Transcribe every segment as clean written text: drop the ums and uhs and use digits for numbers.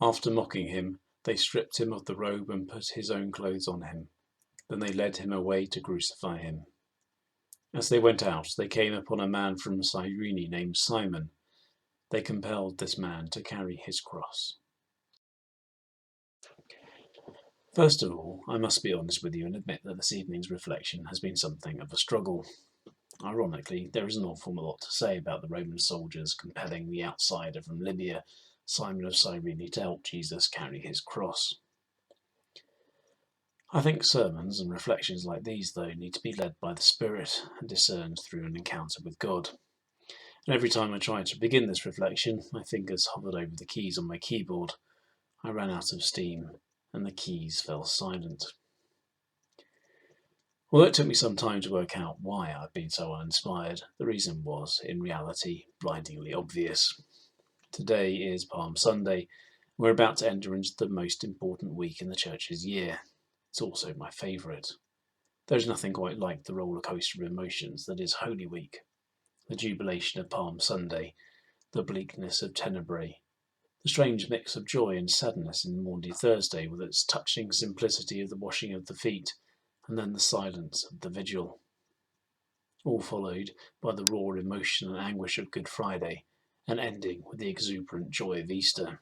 After mocking him, they stripped him of the robe and put his own clothes on him. Then they led him away to crucify him. As they went out, they came upon a man from Cyrene named Simon. They compelled this man to carry his cross. First of all, I must be honest with you and admit that this evening's reflection has been something of a struggle. Ironically, there is an awful lot to say about the Roman soldiers compelling the outsider from Libya, Simon of Cyrene, to help Jesus carry his cross. I think sermons and reflections like these, though, need to be led by the Spirit and discerned through an encounter with God. And every time I tried to begin this reflection, my fingers hovered over the keys on my keyboard. I ran out of steam, and the keys fell silent. Although it took me some time to work out why I'd been so uninspired, the reason was, in reality, blindingly obvious. Today is Palm Sunday. We're about to enter into the most important week in the Church's year. It's also my favourite. There's nothing quite like the roller coaster of emotions that is Holy Week. The jubilation of Palm Sunday, the bleakness of Tenebrae, the strange mix of joy and sadness in Maundy Thursday with its touching simplicity of the washing of the feet, and then the silence of the vigil. All followed by the raw emotion and anguish of Good Friday, and ending with the exuberant joy of Easter.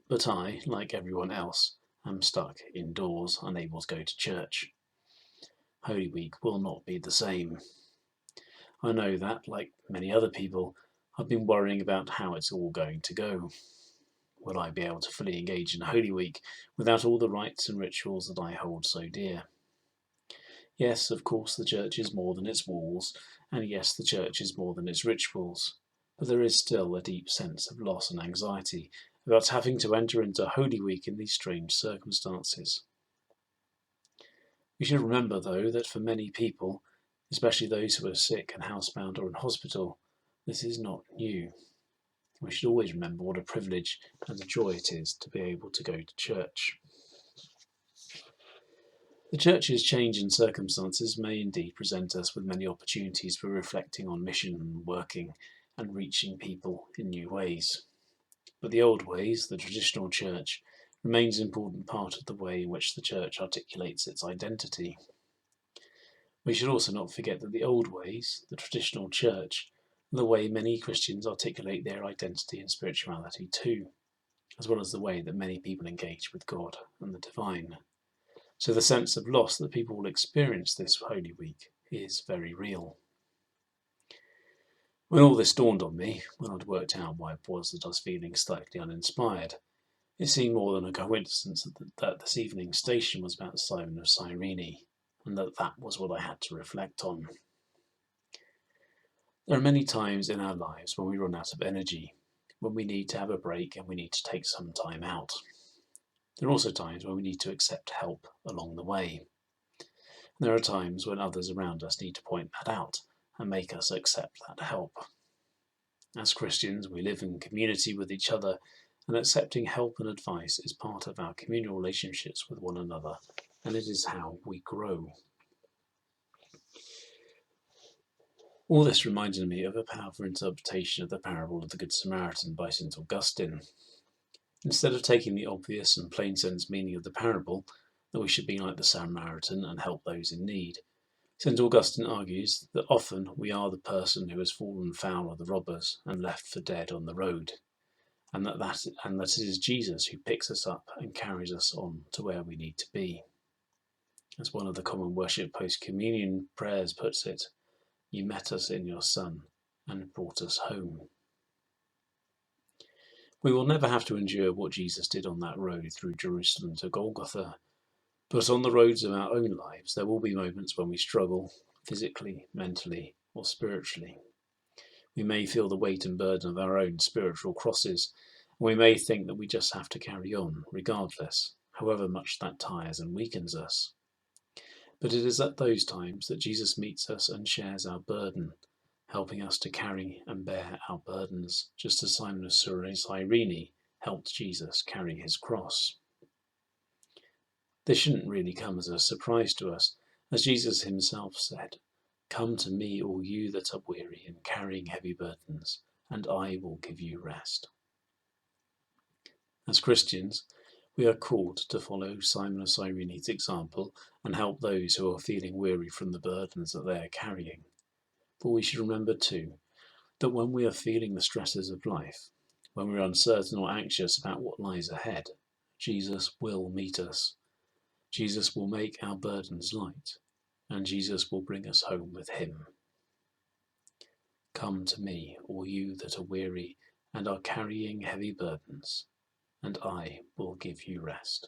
But I, like everyone else, am stuck indoors, unable to go to church. Holy Week will not be the same. I know that, like many other people, I've been worrying about how it's all going to go. Will I be able to fully engage in Holy Week without all the rites and rituals that I hold so dear? Yes, of course, the church is more than its walls, and yes, the church is more than its rituals, but there is still a deep sense of loss and anxiety about having to enter into Holy Week in these strange circumstances. We should remember, though, that for many people, especially those who are sick and housebound or in hospital, this is not new. We should always remember what a privilege and a joy it is to be able to go to church. The Church's changing circumstances may indeed present us with many opportunities for reflecting on mission and working and reaching people in new ways. But the old ways, the traditional Church, remains an important part of the way in which the Church articulates its identity. We should also not forget that the old ways, the traditional Church, are the way many Christians articulate their identity and spirituality too, as well as the way that many people engage with God and the divine. So the sense of loss that people will experience this Holy Week is very real. When all this dawned on me, when I'd worked out why it was that I was feeling slightly uninspired, it seemed more than a coincidence that this evening's station was about Simon of Cyrene, and that was what I had to reflect on. There are many times in our lives when we run out of energy, when we need to have a break and we need to take some time out. There are also times when we need to accept help along the way. And there are times when others around us need to point that out and make us accept that help. As Christians, we live in community with each other, and accepting help and advice is part of our communal relationships with one another, and it is how we grow. All this reminded me of a powerful interpretation of the parable of the Good Samaritan by St. Augustine. Instead of taking the obvious and plain sense meaning of the parable, that we should be like the Samaritan and help those in need, St. Augustine argues that often we are the person who has fallen foul of the robbers and left for dead on the road, and that it is Jesus who picks us up and carries us on to where we need to be. As one of the common worship post-communion prayers puts it, "You met us in your Son and brought us home." We will never have to endure what Jesus did on that road through Jerusalem to Golgotha, but on the roads of our own lives there will be moments when we struggle, physically, mentally, or spiritually. We may feel the weight and burden of our own spiritual crosses, and we may think that we just have to carry on, regardless, however much that tires and weakens us. But it is at those times that Jesus meets us and shares our burden, helping us to carry and bear our burdens, just as Simon of Cyrene helped Jesus carry his cross. This shouldn't really come as a surprise to us, as Jesus himself said, "Come to me, all you that are weary and carrying heavy burdens, and I will give you rest." As Christians, we are called to follow Simon of Cyrene's example and help those who are feeling weary from the burdens that they are carrying. But we should remember too that when we are feeling the stresses of life, when we are uncertain or anxious about what lies ahead, Jesus will meet us. Jesus will make our burdens light, and Jesus will bring us home with him. Come to me, all you that are weary and are carrying heavy burdens, and I will give you rest.